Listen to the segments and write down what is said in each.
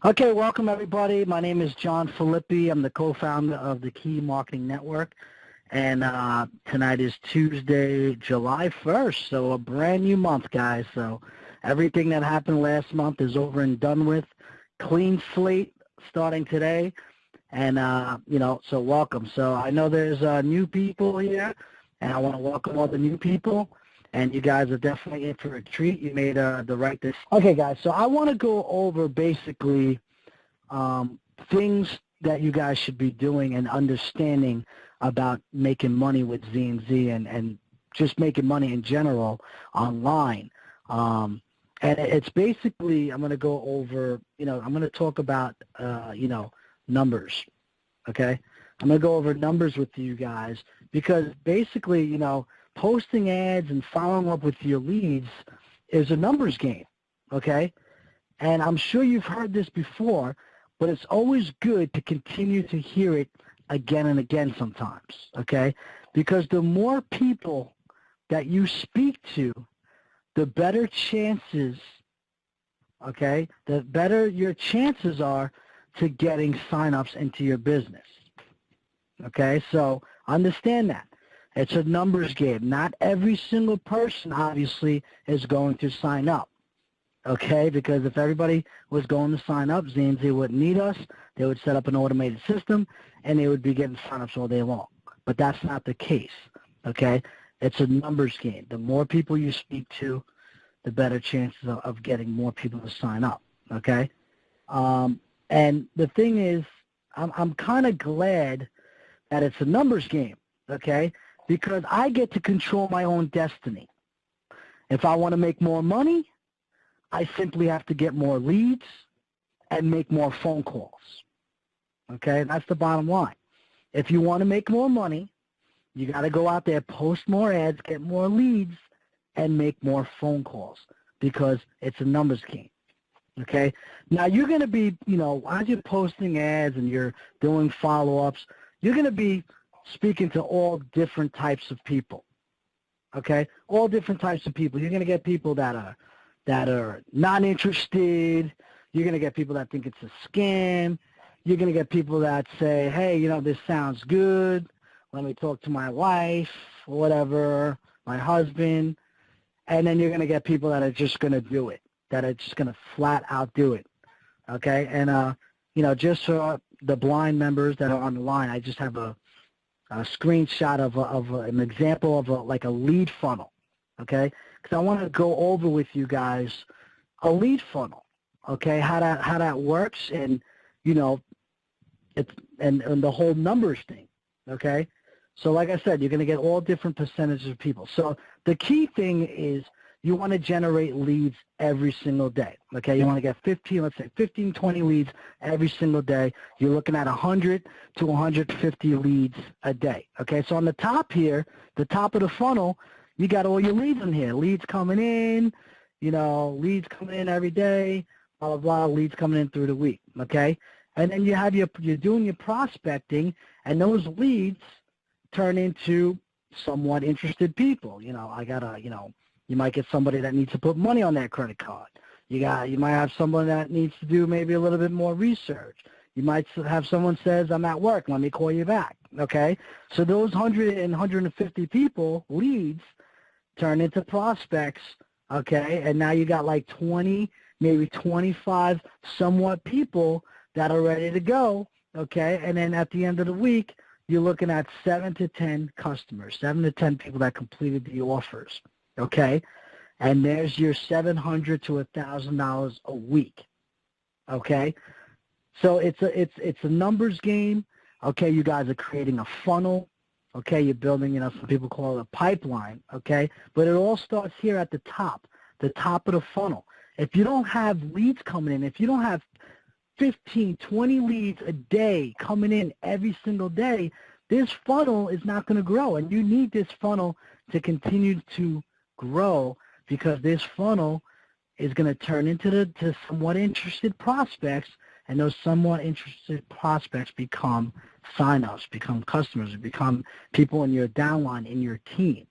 Okay, welcome everybody. My name is John Filippi. I'm the co-founder of the Key Marketing Network. And tonight is Tuesday, July 1st, so a brand new month, guys. So everything that happened last month is over and done with. Clean slate starting today. And, so welcome. So I know there's new people here, and I want to welcome all the new people. And you guys are definitely in for a treat. You made the right decision. Okay, guys, so I want to go over basically things that you guys should be doing and understanding about making money with ZNZ and just making money in general online. And it's basically, I'm going to go over, I'm going to talk about, numbers, okay? I'm going to go over numbers with you guys because basically, posting ads and following up with your leads is a numbers game, okay? And I'm sure you've heard this before, but it's always good to continue to hear it again and again sometimes, okay? Because the more people that you speak to, the better chances, okay, the better your chances are to getting signups into your business, okay? So understand that. It's a numbers game. Not every single person, obviously, is going to sign up, okay? Because if everybody was going to sign up, ZNZ wouldn't need us. They would set up an automated system, and they would be getting signups all day long. But that's not the case, okay? It's a numbers game. The more people you speak to, the better chances of getting more people to sign up, okay? And the thing is, I'm kind of glad that it's a numbers game, okay? Because I get to control my own destiny. If I want to make more money, I simply have to get more leads and make more phone calls. Okay, that's the bottom line. If you want to make more money, you got to go out there, post more ads, get more leads, and make more phone calls because it's a numbers game. Okay, now you're going to be, as you're posting ads and you're doing follow-ups, you're going to be speaking to all different types of people, okay? All different types of people. You're going to get people that are not interested. You're going to get people that think it's a scam. You're going to get people that say, hey, this sounds good. Let me talk to my wife or whatever, my husband. And then you're going to get people that are just going to do it, that are just going to flat out do it, okay? And, just for the blind members that are on the line, I just have a screenshot of an example of a lead funnel, okay? Because I want to go over with you guys a lead funnel, okay? How that works, and and the whole numbers thing, okay? So like I said, you're going to get all different percentages of people. So the key thing is you want to generate leads every single day, okay? You want to get 15, 20 leads every single day. You're looking at 100 to 150 leads a day, okay? So on the top here, the top of the funnel, you got all your leads in here. Leads coming in, leads coming in every day, blah, blah, blah, leads coming in through the week, okay? And then you have you're doing your prospecting, and those leads turn into somewhat interested people. You might get somebody that needs to put money on that credit card. You might have someone that needs to do maybe a little bit more research. You might have someone says, I'm at work, let me call you back, okay? So those 100 and 150 people, leads, turn into prospects, okay? And now you got like 20, maybe 25 somewhat people that are ready to go, okay? And then at the end of the week, you're looking at 7 to 10 customers, 7 to 10 people that completed the offers. Okay, and there's your $700 to $1,000 a week. Okay, so it's a numbers game. Okay, you guys are creating a funnel. Okay, you're building, some people call it a pipeline. Okay, but it all starts here at the top of the funnel. If you don't have leads coming in, if you don't have 15, 20 leads a day coming in every single day, this funnel is not going to grow, and you need this funnel to continue to grow because this funnel is going to turn into somewhat interested prospects, and those somewhat interested prospects become sign-ups, become customers, become people in your downline, in your team,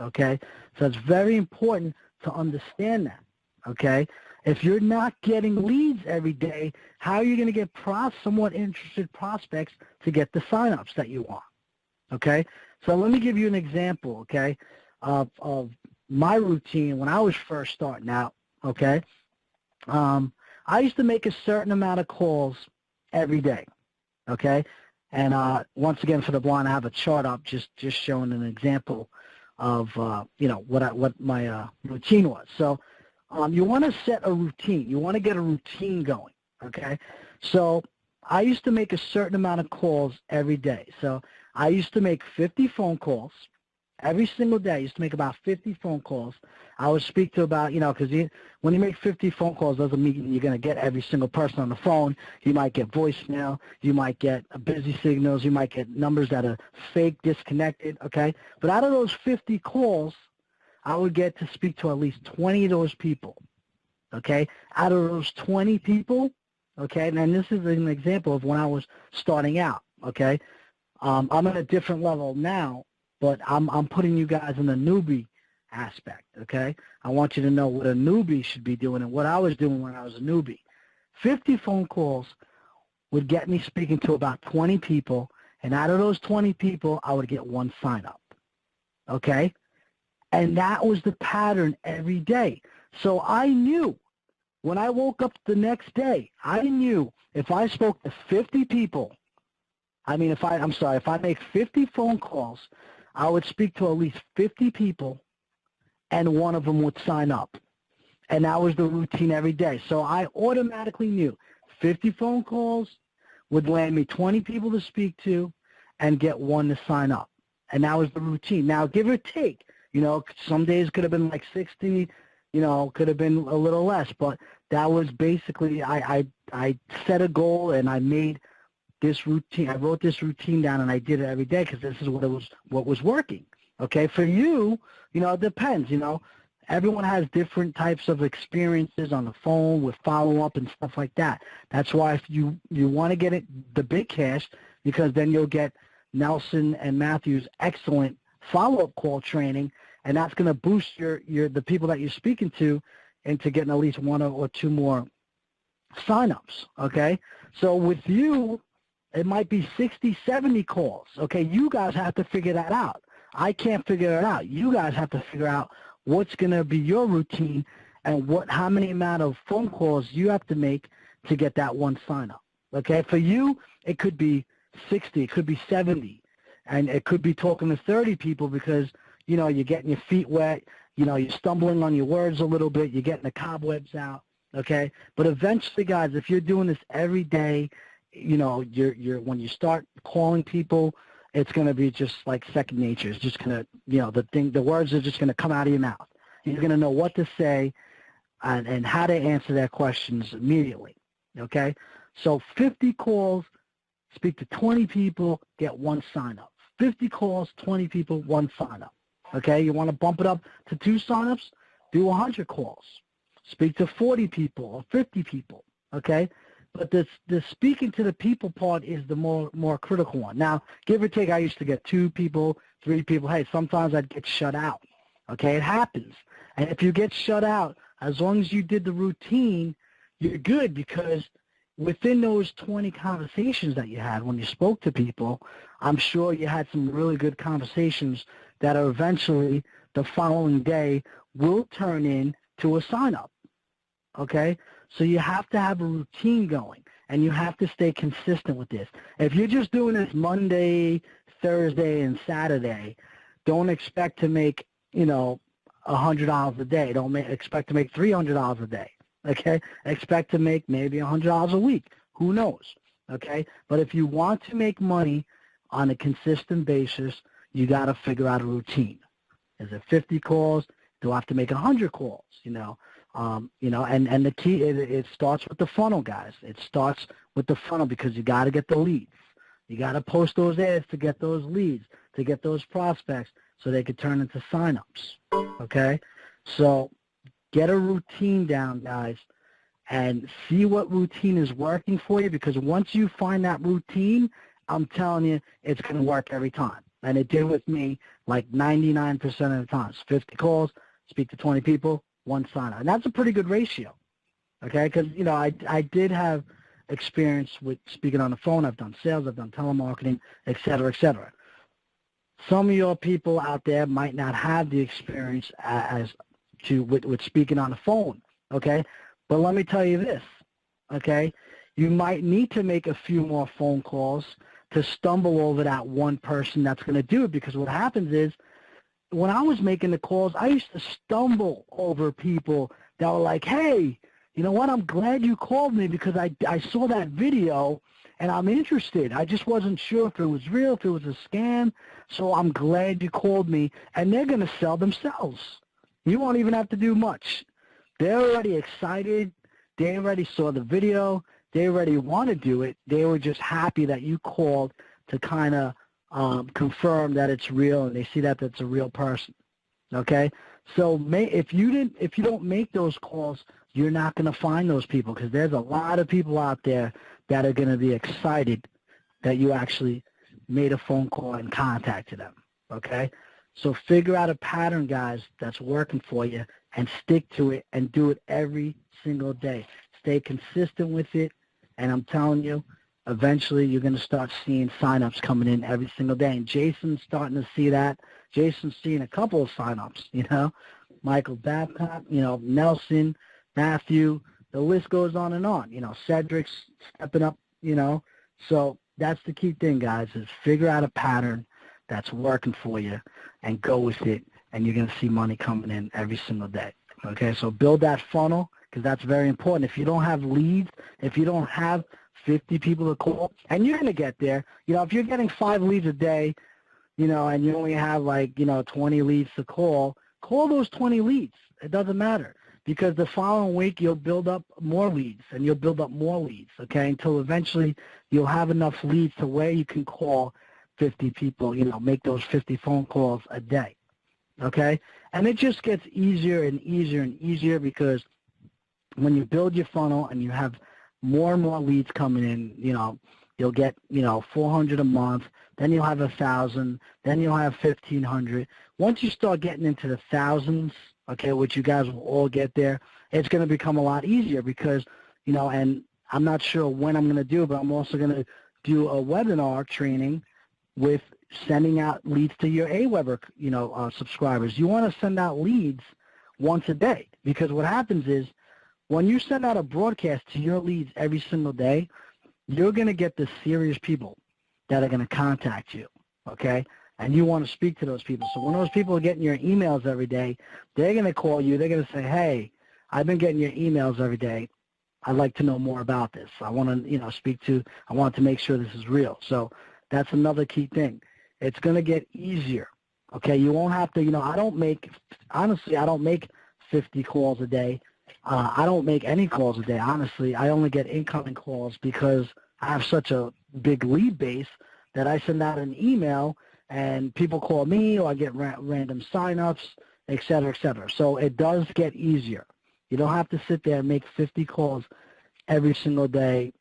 okay? So it's very important to understand that, okay? If you're not getting leads every day, how are you going to get somewhat interested prospects to get the signups that you want? Okay? So let me give you an example, okay, of my routine when I was first starting out, okay? I used to make a certain amount of calls every day, okay? And once again, for the blind, I have a chart up just showing an example of, what my routine was. So you want to set a routine. You want to get a routine going, okay? So I used to make a certain amount of calls every day. So I used to make 50 phone calls every single day. I used to make about 50 phone calls. I would speak to about, because when you make 50 phone calls, doesn't mean you're going to get every single person on the phone. You might get voicemail. You might get busy signals. You might get numbers that are fake, disconnected, okay? But out of those 50 calls, I would get to speak to at least 20 of those people, okay? Out of those 20 people, okay, and this is an example of when I was starting out, okay? I'm at a different level now, but I'm putting you guys in the newbie aspect, okay? I want you to know what a newbie should be doing and what I was doing when I was a newbie. 50 phone calls would get me speaking to about 20 people, and out of those 20 people, I would get one sign-up, okay? And that was the pattern every day. So I knew when I woke up the next day, I knew if I spoke to 50 people, if I make 50 phone calls, I would speak to at least 50 people, and one of them would sign up. And that was the routine every day. So I automatically knew 50 phone calls would land me 20 people to speak to and get one to sign up. And that was the routine. Now, give or take, some days could have been like 60, could have been a little less. But that was basically, I set a goal and I made this routine. I wrote this routine down and I did it every day because this is what was working. Okay, for you, it depends. Everyone has different types of experiences on the phone with follow-up and stuff like that. That's why if you want to get the big cash, because then you'll get Nelson and Matthew's excellent follow-up call training, and that's going to boost the people that you're speaking to into getting at least one or two more sign-ups. Okay, so with you, it might be 60, 70 calls. Okay, you guys have to figure that out. I can't figure it out. You guys have to figure out what's going to be your routine and how many amount of phone calls you have to make to get that one sign up. Okay, for you, it could be 60, it could be 70, and it could be talking to 30 people because, you're getting your feet wet, you're stumbling on your words a little bit, you're getting the cobwebs out, okay? But eventually, guys, if you're doing this every day, you're when you start calling people, it's going to be just like second nature. It's just going to, the words are just going to come out of your mouth. You're going to know what to say and how to answer their questions immediately, okay? So 50 calls, speak to 20 people, get one sign-up. 50 calls, 20 people, one sign-up, okay? You want to bump it up to 2 sign-ups? Do 100 calls. Speak to 40 people or 50 people, okay? But the speaking to the people part is the more critical one. Now, give or take, I used to get 2 people, 3 people. Hey, sometimes I'd get shut out. Okay, it happens. And if you get shut out, as long as you did the routine, you're good because within those 20 conversations that you had when you spoke to people, I'm sure you had some really good conversations that are eventually the following day will turn into a sign-up. Okay? So you have to have a routine going, and you have to stay consistent with this. If you're just doing this Monday, Thursday, and Saturday, don't expect to make, $100 a day. Don't expect to make $300 a day, okay? Expect to make maybe $100 a week. Who knows, okay? But if you want to make money on a consistent basis, you got to figure out a routine. Is it 50 calls? Do I have to make 100 calls, and the key, it starts with the funnel, guys. It starts with the funnel because you got to get the leads. You got to post those ads to get those leads, to get those prospects so they could turn into signups, okay? So get a routine down, guys, and see what routine is working for you because once you find that routine, I'm telling you, it's going to work every time. And it did with me like 99% of the times. 50 calls, speak to 20 people, one sign-up. And that's a pretty good ratio, okay? Because, you know, I did have experience with speaking on the phone. I've done sales, I've done telemarketing, et cetera, et cetera. Some of your people out there might not have the experience with speaking on the phone, okay? But let me tell you this, okay? You might need to make a few more phone calls to stumble over that one person that's going to do it, because what happens is when I was making the calls, I used to stumble over people that were like, hey, you know what, I'm glad you called me because I saw that video and I'm interested. I just wasn't sure if it was real, if it was a scam, so I'm glad you called me. And they're going to sell themselves. You won't even have to do much. They're already excited. They already saw the video. They already want to do it. They were just happy that you called to kind of confirm that it's real, and they see that that's a real person. Okay, so if you don't make those calls, you're not going to find those people, because there's a lot of people out there that are going to be excited that you actually made a phone call and contacted them. Okay, so figure out a pattern, guys, that's working for you, and stick to it and do it every single day. Stay consistent with it, and I'm telling you, eventually you're going to start seeing signups coming in every single day. And Jason's starting to see that. Jason's seeing a couple of signups, you know, Michael Babcock, you know, Nelson, Matthew, the list goes on and on. You know, Cedric's stepping up, you know. So that's the key thing, guys, is figure out a pattern that's working for you and go with it, and you're going to see money coming in every single day. Okay, so build that funnel, because that's very important. If you don't have leads, if you don't have 50 people to call, and you're going to get there. You know, if you're getting 5 leads a day, you know, and you only have like, you know, 20 leads to call those 20 leads. It doesn't matter, because the following week you'll build up more leads, and you'll build up more leads, okay, until eventually you'll have enough leads to where you can call 50 people, you know, make those 50 phone calls a day, okay? And it just gets easier and easier and easier, because when you build your funnel and you have more and more leads coming in, you know, you'll get, you know, 400 a month, then you'll have 1,000, then you'll have 1,500. Once you start getting into the thousands, okay, which you guys will all get there, it's going to become a lot easier, because, you know, and I'm not sure when I'm going to do it, but I'm also going to do a webinar training with sending out leads to your AWeber, you know, subscribers. You want to send out leads once a day, because what happens is, when you send out a broadcast to your leads every single day, you're going to get the serious people that are going to contact you, okay? And you want to speak to those people. So when those people are getting your emails every day, they're going to call you. They're going to say, hey, I've been getting your emails every day. I'd like to know more about this. I want to, you know, I want to make sure this is real. So that's another key thing. It's going to get easier, okay? You won't have to, you know, honestly, I don't make 50 calls a day. I don't make any calls a day, honestly. I only get incoming calls because I have such a big lead base that I send out an email and people call me, or I get random signups, et cetera, et cetera. So it does get easier. You don't have to sit there and make 50 calls every single day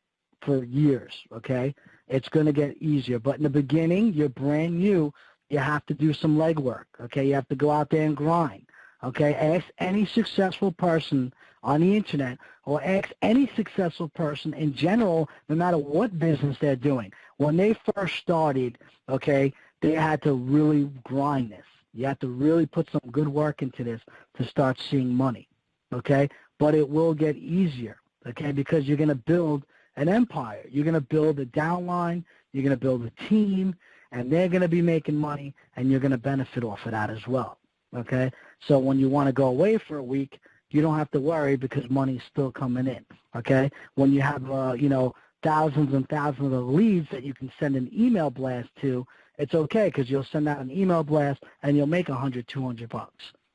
for years, okay? It's going to get easier. But in the beginning, you're brand new. You have to do some legwork, okay? You have to go out there and grind, okay? Ask any successful person on the internet, or ask any successful person in general, no matter what business they're doing. When they first started, okay, they had to really grind this. You have to really put some good work into this to start seeing money, okay? But it will get easier, okay, because you're going to build an empire. You're going to build a downline. You're going to build a team, and they're going to be making money, and you're going to benefit off of that as well, okay? So when you want to go away for a week, you don't have to worry, because money's still coming in, okay? When you have, you know, thousands and thousands of leads that you can send an email blast to, it's okay, because you'll send out an email blast and you'll make $100, $200,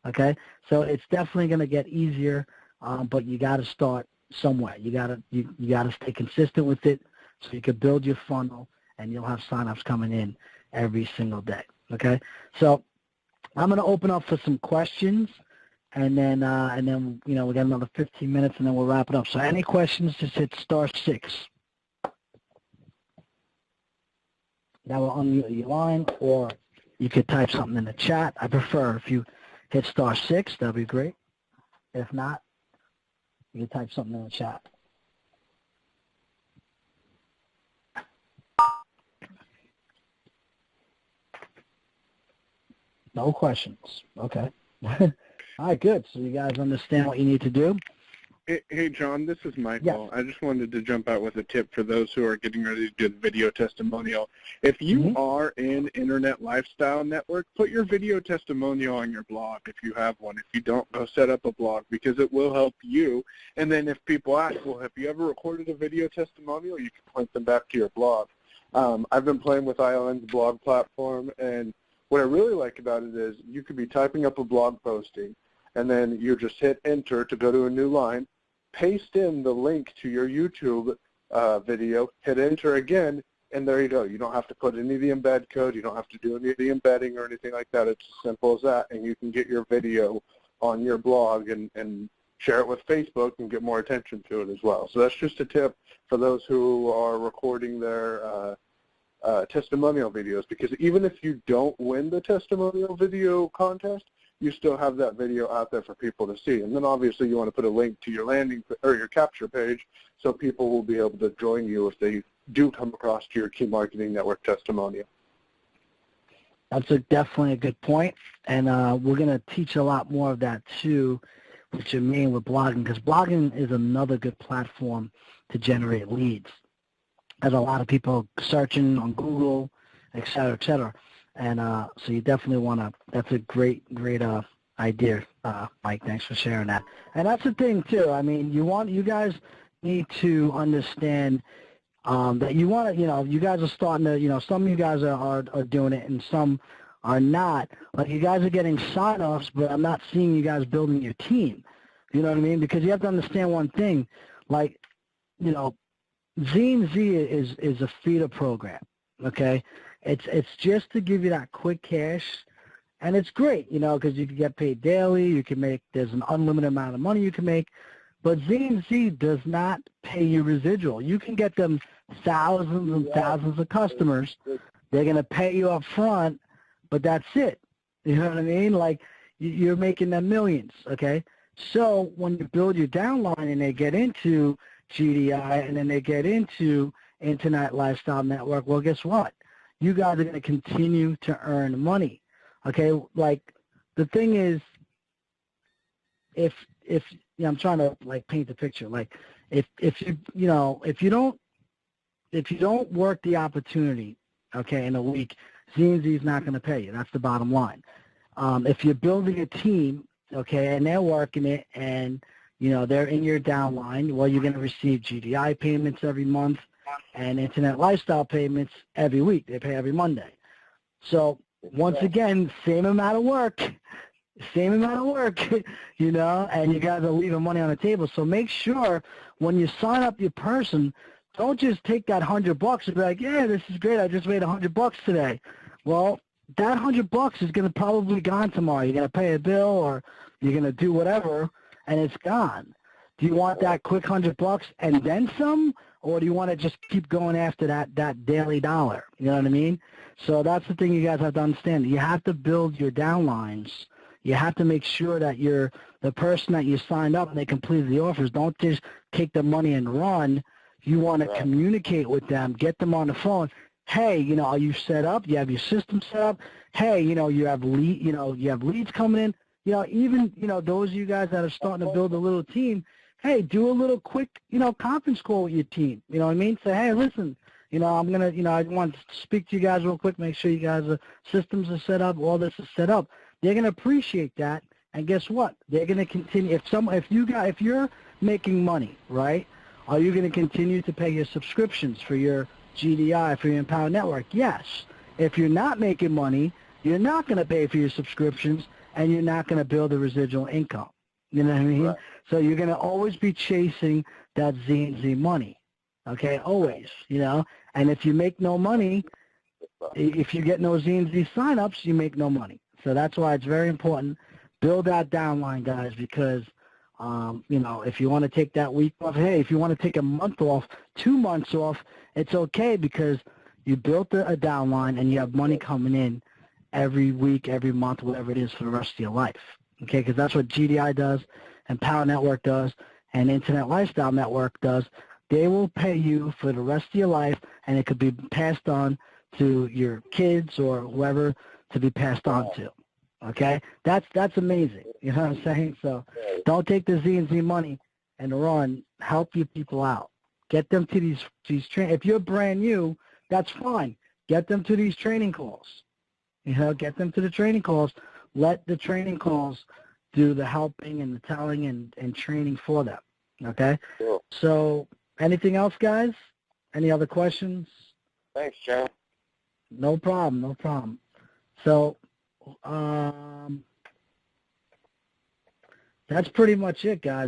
okay? So it's definitely going to get easier, but you got to start somewhere. You got to stay consistent with it, so you can build your funnel, and you'll have signups coming in every single day, okay? So I'm going to open up for some questions. And then you know, we got another 15 minutes, and then we'll wrap it up. So any questions, just hit *6. That will unmute your line, or you could type something in the chat. I prefer if you hit *6, that'd be great. If not, You can type something in the chat. No questions. Okay. All right, good. So you guys understand what you need to do? Hey, John, this is Michael. Yes. I just wanted to jump out with a tip for those who are getting ready to do the video testimonial. If you are in Internet Lifestyle Network, put your video testimonial on your blog if you have one. If you don't, go set up a blog because it will help you. And then if people ask, well, have you ever recorded a video testimonial, you can point them back to your blog. I've been playing with ILN's blog platform, and what I really like about it is you could be typing up a blog posting, and then you just hit enter to go to a new line, paste in the link to your YouTube video, hit enter again, and there you go. You don't have to put any of the embed code. You don't have to do any of the embedding or anything like that. It's as simple as that, and you can get your video on your blog and share it with Facebook and get more attention to it as well. So that's just a tip for those who are recording their testimonial videos, because even if you don't win the testimonial video contest, you still have that video out there for people to see. And then obviously you want to put a link to your landing or your capture page so people will be able to join you if they do come across to your Key Marketing Network testimonial. That's definitely a good point. And we're going to teach a lot more of that too, which you mean with blogging, because blogging is another good platform to generate leads. There's a lot of people searching on Google, et cetera, et cetera. And so you definitely want to, that's a great idea, Mike. Thanks for sharing that. And that's the thing, too. I mean, you guys need to understand that you want to, you guys are starting to, some of you guys are doing it and some are not. Like, you guys are getting sign-offs, but I'm not seeing you guys building your team. You know what I mean? Because you have to understand one thing. Like, ZNZ is a feeder program, okay? It's just to give you that quick cash, and it's great, because you can get paid daily. You can make, there's an unlimited amount of money you can make, but ZNZ does not pay you residual. You can get them thousands and thousands of customers. They're going to pay you up front, but that's it. You know what I mean? Like, you're making them millions, okay? So when you build your downline and they get into GDI and then they get into Internet Lifestyle Network, well, guess what? You guys are going to continue to earn money, okay? Like, the thing is, if I'm trying to like paint the picture. Like, if you don't work the opportunity, okay, in a week, ZNZ is not going to pay you. That's the bottom line. If you're building a team, okay, and they're working it, and they're in your downline, well, you're going to receive GDI payments every month and Internet Lifestyle payments every week. They pay every Monday. So once again, same amount of work, and you guys are leaving money on the table. So make sure when you sign up your person, don't just take that $100 and be like, yeah, this is great, I just made $100 today. Well, that $100 is going to probably be gone tomorrow. You're going to pay a bill or you're going to do whatever, and it's gone. Do you want that quick $100 and then some, or do you want to just keep going after that daily dollar? You know what I mean? So that's the thing you guys have to understand. You have to build your downlines. You have to make sure that you're the person that you signed up and they completed the offers. Don't just take the money and run. You want to communicate with them, get them on the phone. Hey, are you set up? You have your system set up? Hey, you have leads coming in. Even those of you guys that are starting to build a little team, hey, do a little quick, conference call with your team. You know what I mean? Say, hey, listen, I'm going to, I want to speak to you guys real quick, make sure you guys' systems are set up, all this is set up. They're going to appreciate that, and guess what? They're going to continue. If you're making money, right, are you going to continue to pay your subscriptions for your GDI, for your Empower Network? Yes. If you're not making money, you're not going to pay for your subscriptions, and you're not going to build a residual income. You know what I mean? Right. So you're going to always be chasing that ZNZ money, okay, always, And if you make no money, if you get no ZNZ signups, you make no money. So that's why it's very important. Build that downline, guys, because, if you want to take that week off, hey, if you want to take a month off, 2 months off, it's okay because you built a downline and you have money coming in every week, every month, whatever it is for the rest of your life, okay, because that's what GDI does and Power Network does, and Internet Lifestyle Network does, they will pay you for the rest of your life, and it could be passed on to your kids or whoever to be passed on to. Okay? That's amazing. You know what I'm saying? So don't take the ZNZ money and run. Help your people out. Get them to these if you're brand new, that's fine. Get them to these training calls. You know, get them to the training calls. Let the training calls do the helping and the telling and training for them. Okay? Cool. So anything else, guys? Any other questions? Thanks, John. No problem, no problem. So that's pretty much it, guys.